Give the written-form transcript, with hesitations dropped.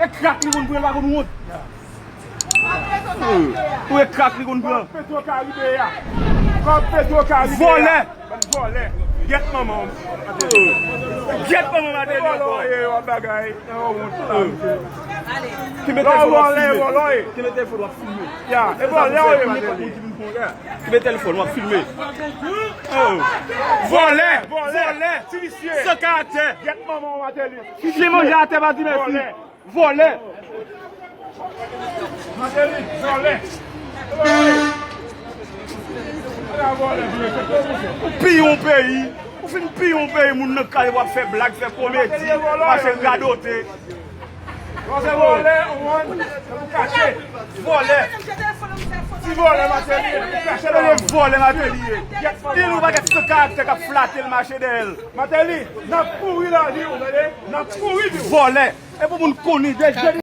E crack li kon pren la kon honte. Ou e crack li kon pren. Petro Caribe ya. Comme Petro Caribe. Volé. Get maman. Get maman ma télé. Qui mettait Qui mettait téléphone filmer. Ya, e Qui mettait téléphone filmer. Volé. Ce caractère. Get maman ma télé. Si mon gars t'es pas dit merci. Volé. Mateli, volé. Pire un pays. Ou fin pire un pays, moun nan kale wap faire blague, faire comédie, marcher gadoté. C'est volé, on caché. Volé. Si volé, Mateli, caché Le volé Mateli. Il ou pas ce caractère qui a flatté le marché d'elle. Mateli, n'a pourri la vie, n'a pourri. Volé. Et pour moun connaître des